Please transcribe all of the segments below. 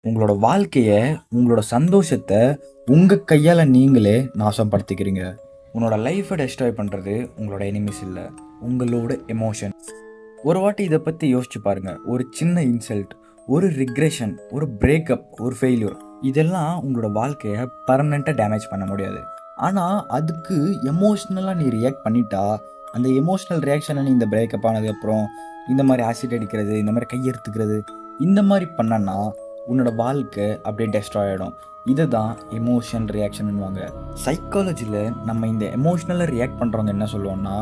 உங்களோட வாழ்க்கையை, உங்களோட சந்தோஷத்தை உங்கள் கையால் நீங்களே நாசப்படுத்திக்கிறீங்க. உன்னோட லைஃப்பை டெஸ்ட்ராய் பண்ணுறது உங்களோட எனிமிஸ் இல்லை, உங்களோட எமோஷன்ஸ். ஒரு வாட்டி இதை பற்றி யோசிச்சு பாருங்கள். ஒரு சின்ன இன்சல்ட், ஒரு ரிக்ரெஷன், ஒரு பிரேக்கப், ஒரு ஃபெயில்யூர், இதெல்லாம் உங்களோட வாழ்க்கையை பர்மனெண்ட்டாக டேமேஜ் பண்ண முடியாது. ஆனால் அதுக்கு எமோஷ்னலாக நீ ரியாக்ட் பண்ணிட்டா, அந்த எமோஷ்னல் ரியாக்ஷனை நீ இந்த பிரேக்கப் ஆனதுக்கப்புறம் இந்த மாதிரி ஆசிட் அடிக்கிறது, இந்த மாதிரி கையெடுத்துக்கிறது, இந்த மாதிரி பண்ணனா உன்னோட வாழ்க்கை அப்படியே டெஸ்ட்ராய் ஆகிடும். இதை தான் எமோஷன் ரியாக்ஷன்னுவாங்க. சைக்காலஜியில் நம்ம இந்த எமோஷ்னலாக ரியாக்ட் பண்ணுறவங்க என்ன சொல்லுவோம்னா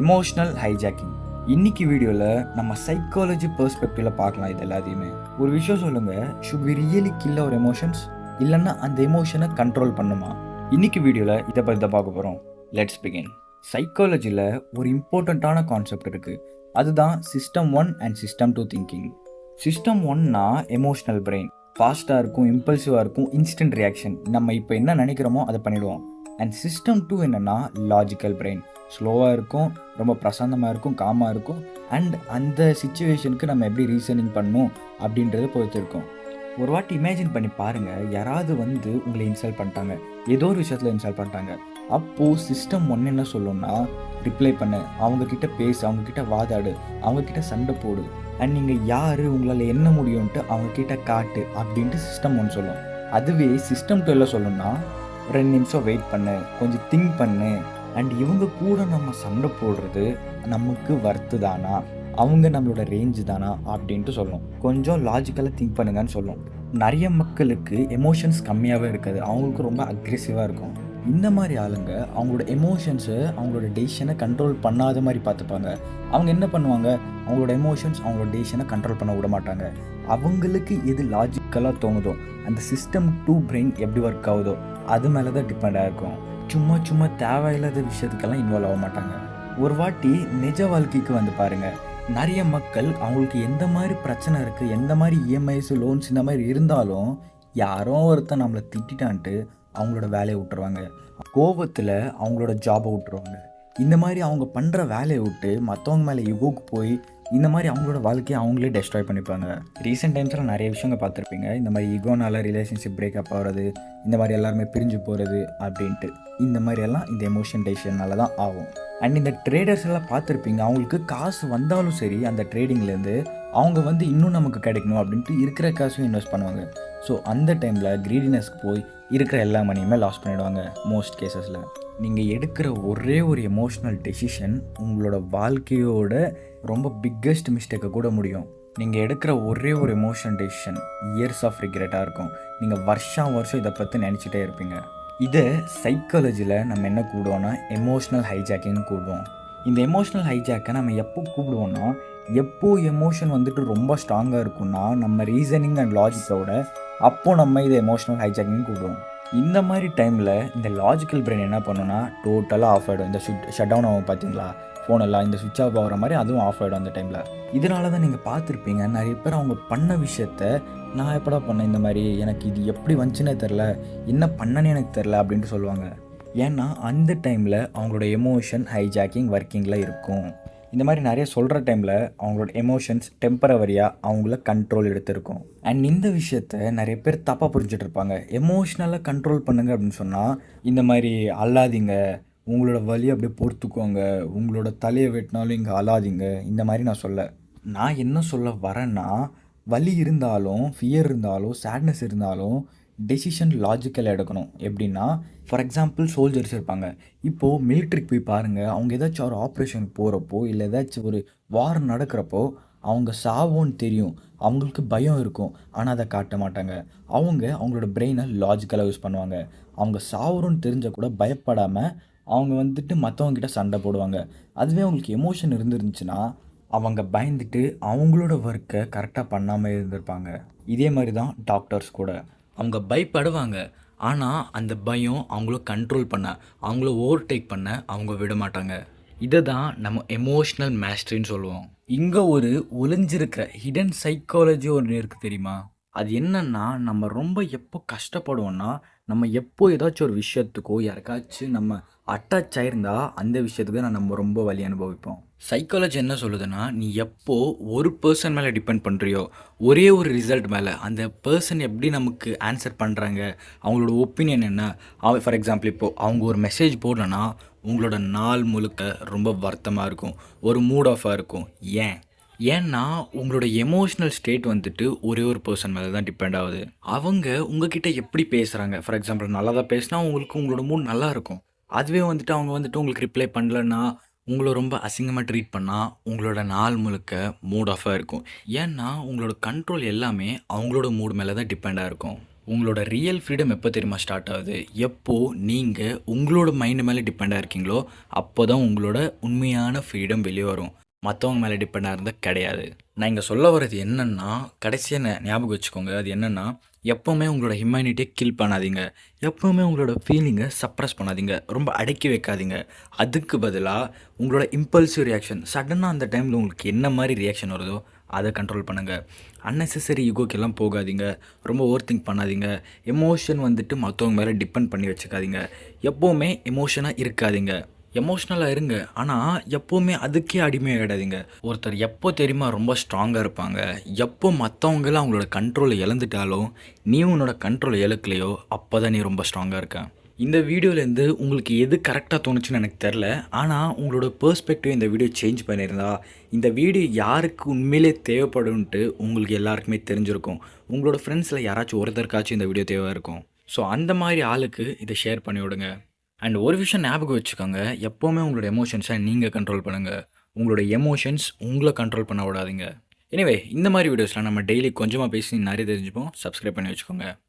எமோஷ்னல் ஹைஜாக்கிங். இன்னைக்கு வீடியோவில் நம்ம சைக்காலஜி பெர்ஸ்பெக்டிவில் பார்க்கலாம். இது எல்லாத்தையுமே ஒரு விஷயம் சொல்லுங்கள், should we really kill our emotions, இல்லைன்னா அந்த எமோஷனை கண்ட்ரோல் பண்ணுமா? இன்னைக்கு வீடியோவில் இதை பற்றி தான் பார்க்க போகிறோம். Let's begin. சைக்காலஜியில் ஒரு இம்பார்ட்டண்ட்டான கான்செப்ட் இருக்குது. அதுதான் system 1 and system 2 thinking. System 1னா எமோஷ்னல் பிரெயின், ஃபாஸ்ட்டாக இருக்கும், இம்பல்சிவாக இருக்கும், இன்ஸ்டன்ட் ரியாக்ஷன், நம்ம இப்போ என்ன நினைக்கிறோமோ அதை பண்ணிவிடுவோம். அண்ட் சிஸ்டம் 2 என்னென்னா லாஜிக்கல் பிரெயின், ஸ்லோவாக இருக்கும், ரொம்ப பிரசாந்தமாக இருக்கும், காமாக இருக்கும், அண்ட் அந்த சிச்சுவேஷனுக்கு நம்ம எப்படி ரீசனிங் பண்ணணும் அப்படின்றத பொறுத்து இருக்கும். ஒரு வாட்டி இமேஜின் பண்ணி பாருங்கள், யாராவது வந்து உங்களை இன்சல்ட் பண்ணிட்டாங்க, ஏதோ ஒரு விஷயத்தில் இன்சல்ட் பண்ணிட்டாங்க. அப்போது சிஸ்டம் 1 என்ன சொல்லுன்னா, ரிப்ளை பண்ணு, அவங்கக்கிட்ட பேசு, அவங்கக்கிட்ட வாதாடு, அவங்கக்கிட்ட சண்டை போடு, அண்ட் நீங்கள் யார், உங்களால் என்ன முடியும்ன்ட்டு அவங்கக்கிட்ட காட்டு அப்படின்ட்டு சிஸ்டம் 1 சொல்லும். அதுவே சிஸ்டம் 2 சொல்லணும்னா 2 நிமிஷம் வெயிட் பண்ணு, கொஞ்சம் திங்க் பண்ணு, அண்ட் இவங்க கூட நம்ம சண்டை போடுறது நமக்கு வர்த்து தானா, அவங்க நம்மளோட ரேஞ்சு தானா அப்படின்ட்டு சொல்லும். கொஞ்சம் லாஜிக்கலாக திங்க் பண்ணுங்கன்னு சொல்லும். நிறைய மக்களுக்கு எமோஷன்ஸ் கம்மியாகவே இருக்காது, அவங்களுக்கு ரொம்ப அக்ரெசிவாக இருக்கும். இந்த மாதிரி ஆளுங்க அவங்களோட எமோஷன்ஸை, அவங்களோட டெசிஷனை கண்ட்ரோல் பண்ணாத மாதிரி பார்த்துப்பாங்க. அவங்க என்ன பண்ணுவாங்க, அவங்களோட எமோஷன்ஸ், அவங்களோட டெசிஷனை கண்ட்ரோல் பண்ண விட மாட்டாங்க. அவங்களுக்கு எது லாஜிக்கலாக தோணுதோ, அந்த சிஸ்டம் 2 பிரெயின் எப்படி ஒர்க் ஆகுதோ அது மேலே தான் டிபெண்டாக இருக்கும். சும்மா தேவையில்லாத விஷயத்துக்கெல்லாம் இன்வால்வ் ஆக மாட்டாங்க. ஒரு வாட்டி நிஜ வாழ்க்கைக்கு வந்து பாருங்கள். நிறைய மக்கள் அவங்களுக்கு எந்த மாதிரி பிரச்சனை இருக்குது, எந்த மாதிரி இஎம்ஐஸ், லோன்ஸ் இந்த மாதிரி இருந்தாலும் யாரோ ஒருத்தர் நம்மளை திட்டான்ட்டு அவங்களோட வேலையை விட்டுருவாங்க. கோபத்தில் அவங்களோட ஜாபை விட்டுருவாங்க. இந்த மாதிரி அவங்க பண்ணுற வேலையை விட்டு மற்றவங்க மேலே யுகோக்கு போய் இந்த மாதிரி அவங்களோட வாழ்க்கையை அவங்களே டெஸ்ட்ராய் பண்ணிப்பாங்க. ரீசெண்ட் டைம்ஸில் நிறைய விஷயங்கள் பார்த்துருப்பீங்க. இந்த மாதிரி ஈகோனால ரிலேஷன்ஷிப் பிரேக்கப் ஆகிறது, இந்த மாதிரி எல்லாருமே பிரிஞ்சு போகிறது அப்படின்ட்டு. இந்த மாதிரியெல்லாம் இந்த எமோஷன் டெசிஷனால தான் ஆகும். அண்ட் இந்த ட்ரேடர்ஸ் எல்லாம் பார்த்துருப்பீங்க, அவங்களுக்கு காசு வந்தாலும் சரி அந்த ட்ரேடிங்லேருந்து அவங்க வந்து இன்னும் நமக்கு கிடைக்கணும் அப்படின்ட்டு இருக்கிற காசும் இன்வெஸ்ட் பண்ணுவாங்க. ஸோ அந்த டைமில் க்ரீடினஸ்க்கு போய் இருக்கிற எல்லா மணியுமே லாஸ் பண்ணிவிடுவாங்க மோஸ்ட் கேசஸில். நீங்கள் எடுக்கிற ஒரே ஒரு எமோஷ்னல் டெசிஷன் உங்களோட வாழ்க்கையோட ரொம்ப பிக்கஸ்ட் மிஸ்டேக்கை கூட முடியும். நீங்கள் எடுக்கிற ஒரே ஒரு எமோஷனல் டெசிஷன் இயர்ஸ் ஆஃப் ரிக்ரெட்டாக இருக்கும். நீங்கள் வருஷம் இதை பற்றி நினச்சிட்டே இருப்பீங்க. இதை சைக்காலஜியில் நம்ம என்ன கூடுவோம்னா எமோஷ்னல் ஹைஜாக்கிங்னு கூடுவோம். இந்த எமோஷ்னல் ஹைஜாக்கை நம்ம எப்போ கூப்பிடுவோம்னா, எப்போ எமோஷன் வந்துட்டு ரொம்ப ஸ்ட்ராங்காக இருக்குன்னா நம்ம ரீசனிங் அண்ட் லாஜிக்கோட, அப்போது நம்ம இதை எமோஷ்னல் ஹைஜாக்கிங் கூப்பிடுவோம். இந்த மாதிரி டைமில் இந்த லாஜிக்கல் பிரெயின் என்ன பண்ணுன்னா டோட்டலாக ஆஃப் ஆகிடும். இந்த ஷட் டவுன் ஆகும் பார்த்தீங்களா, ஃபோனெல்லாம் இந்த சுவிட்ச் ஆஃப் ஆகிற மாதிரி அதுவும் ஆஃப் ஆகிடும் அந்த டைமில். இதனால தான் நீங்கள் பார்த்துருப்பீங்க, நிறைய பேர் அவங்க பண்ண விஷயத்த நான் எப்படா பண்ணேன், இந்த மாதிரி எனக்கு இது எப்படி வந்துச்சுன்னே தெரில, என்ன பண்ணனே எனக்கு தெரில அப்படின்ட்டு சொல்லுவாங்க. ஏன்னா அந்த டைமில் அவங்களோட எமோஷன் ஹைஜாக்கிங் ஒர்க்கிங்கில் இருக்கும். இந்த மாதிரி நிறைய சொல்கிற டைமில் அவங்களோட எமோஷன்ஸ் டெம்பரவரியாக அவங்கள கண்ட்ரோல் எடுத்திருக்கும். அண்ட் இந்த விஷயத்த நிறைய பேர் தப்பாக புரிஞ்சுட்டு இருப்பாங்க. எமோஷ்னலாக கண்ட்ரோல் பண்ணுங்க அப்படின்னு சொன்னால் இந்த மாதிரி அல்லாதீங்க, உங்களோட வலியை அப்படியே பொறுத்துக்கோங்க, உங்களோட தலையை வெட்டினாலும் இங்கே அழாதீங்க, இந்த மாதிரி நான் என்ன சொல்ல வரேன்னா, வலி இருந்தாலும், ஃபியர் இருந்தாலும், சேட்னஸ் இருந்தாலும் டெசிஷன் லாஜிக்கலாக எடுக்கணும். எப்படின்னா, ஃபார் எக்ஸாம்பிள் சோல்ஜர்ஸ் இருப்பாங்க. இப்போது மிலிட்ரிக்கு போய் பாருங்கள், அவங்க ஏதாச்சும் ஒரு ஆப்ரேஷனுக்கு போகிறப்போ இல்லை ஏதாச்சும் ஒரு வார் நடக்கிறப்போ அவங்க சாவோன்னு தெரியும், அவங்களுக்கு பயம் இருக்கும், ஆனால் அதை காட்ட மாட்டாங்க. அவங்களோட பிரெயினை லாஜிக்கலாக யூஸ் பண்ணுவாங்க. அவங்க சாவரோன்னு தெரிஞ்சால் கூட பயப்படாமல் அவங்க வந்துட்டு மற்றவங்ககிட்ட சண்டை போடுவாங்க. அதுவே அவங்களுக்கு எமோஷன் இருந்துருந்துச்சுன்னா அவங்க பயந்துட்டு அவங்களோட ஒர்க்கை கரெக்டாக பண்ணாமல் இருந்திருப்பாங்க. இதே மாதிரி தான் டாக்டர்ஸ் கூட, அவங்க பயப்படுவாங்க, ஆனால் அந்த பயம் அவங்கள கண்ட்ரோல் பண்ண, அவங்கள ஓவர்டேக் பண்ண அவங்க விட மாட்டாங்க. இதை தான் நம்ம எமோஷ்னல் மாஸ்டரின்னு சொல்லுவோம். இங்கே ஒரு ஒளிஞ்சிருக்கிற ஹிடன் சைக்காலஜி ஒன்று இருக்குது தெரியுமா? அது என்னன்னா, நம்ம ரொம்ப எப்போ கஷ்டப்படுவோம்னா, நம்ம எப்போ ஏதாச்சும் ஒரு விஷயத்துக்கோ யாருக்காச்சும் நம்ம அட்டாச் ஆயிருந்தால் அந்த விஷயத்துக்கு தான் நம்ம ரொம்ப வலி அனுபவிப்போம். சைக்காலஜி என்ன சொல்லுதுன்னா, நீ எப்போ ஒரு பெர்சன் மேல டிபெண்ட் பண்றியோ, ஒரே ஒரு ரிசல்ட் மேல, அந்த பெர்சன் எப்படி நமக்கு ஆன்சர் பண்றாங்க, அவங்களோட ஒப்பீனியன் என்ன, ஃபார் எக்ஸாம்பிள் இப்போ அவங்க ஒரு மெசேஜ் போடலன்னா, உங்களோட நாள் முழுக்க ரொம்ப வருத்தமா இருக்கும். ஒரு மூட் ஆஃபா இருக்கும். ஏன்? ஏன்னா, உங்களோட எமோஷனல் ஸ்டேட் வந்துட்டு ஒரே ஒரு பெர்சன் மேல தான் டிபெண்ட் ஆகுது. அவங்க உங்ககிட்ட எப்படி பேசுறாங்க, ஃபார் எக்ஸாம்பிள் நல்லதா பேசினா உங்களுக்கு உங்களோட மூட் நல்லா இருக்கும். அதுவே வந்துட்டு அவங்க வந்துட்டு உங்களுக்கு ரிப்ளை பண்ணலன்னா, உங்கள ரொம்ப அசிங்கமா ட்ரீட் பண்ணா, உங்களோட நாள் முழுக்க மூட் ஆஃபா இருக்கும். ஏன்னா, உங்களோட கண்ட்ரோல் எல்லாமே அவங்களோட மூட் மேல தான் டிபெண்டா இருக்கும். உங்களோட ரியல் ஃப்ரீடம் எப்போ தெரியுமா ஸ்டார்ட் ஆகுது? எப்போ நீங்க உங்களோட மைண்ட் மேல டிபெண்டா இருக்கீங்களோ, அப்போதான் உங்களோட உண்மையான ஃப்ரீடம் வெளிய வரும். மத்தவங்க மேல டிபெண்டா இருந்தா கிடையாது. நான் இங்க சொல்ல வர்றது என்னன்னா, கடைசியா ஞாபகம் வச்சுக்கோங்க. அது என்னன்னா, எப்பவுமே உங்களோட ஹியூமனிட்டிய கில் பண்ணாதீங்க. எப்பவுமே உங்களோட ஃபீலிங்க சப்ரஸ் பண்ணாதீங்க. ரொம்ப அடக்கி வைக்காதீங்க. அதுக்கு பதிலா உங்களோட இம்பல்சிவ் ரியாக்ஷன் சடனா அந்த டைம்ல உங்களுக்கு என்ன மாரி ரியாக்ஷன் வருதோ, அத கண்ட்ரோல் பண்ணுங்க. அன்னெசசரி ஈகோக்கெல்லாம் போகாதீங்க. ரொம்ப ஓவர் திங்க் பண்ணாதீங்க. எமோஷன் வந்துட்டு மத்தவங்க மேல டிபெண்ட் பண்ணி வச்சுக்காதீங்க. எப்பவுமே எமோஷனா இருக்காதீங்க. எமோஷ்னலா இருங்க. ஆனா, எப்பவுமே அதுக்கே அடிமையாயிடாதீங்க. ஒருத்தர் எப்போ தெரியுமா ரொம்ப ஸ்ட்ராங்கா இருப்பாங்க, எப்போ மத்தவங்கள அவங்களோட கண்ட்ரோல இழந்துட்டாலோ, நீ உன்னோட கண்ட்ரோல இழக்கலையோ, அப்பதான் நீ ரொம்ப ஸ்ட்ராங்கா இருக்க. இந்த வீடியோலேருந்து உங்களுக்கு எது கரெக்ட்டா தோணுச்சுன்னு எனக்கு தெரில. ஆனா, உங்களோட பெர்ஸ்பெக்டிவ் இந்த வீடியோ சேஞ்ச் பண்ணியிருந்தா, இந்த வீடியோ யாருக்கு உண்மையிலே தேவைப்படும்ன்ட்டு உங்களுக்கு எல்லாருக்குமே தெரிஞ்சிருக்கும். உங்களோட ஃப்ரெண்ட்ஸ்ல யாராச்சும் ஒருத்தருக்காச்சும் இந்த வீடியோ தேவை இருக்கும். ஸோ, அந்த மாரி ஆளுக்கு இத ஷேர் பண்ணி விடுங்க. அண்ட் ஒரு விஷயம் ஞாபகம் வச்சுக்கோங்க. எப்பவுமே உங்களோட எமோஷன்ஸ நீங்க கண்ட்ரோல் பண்ணுங்க. உங்களோட எமோஷன்ஸ் உங்கள கண்ட்ரோல் பண்ண விடாதீங்க. எனிவே இந்த மாரி வீடியோஸ்லாம் நம்ம டெய்லி கொஞ்சமா பேசி நெறைய தெரிஞ்சுப்போம். சப்ஸ்கிரைப் பண்ணி வச்சுக்கோங்க.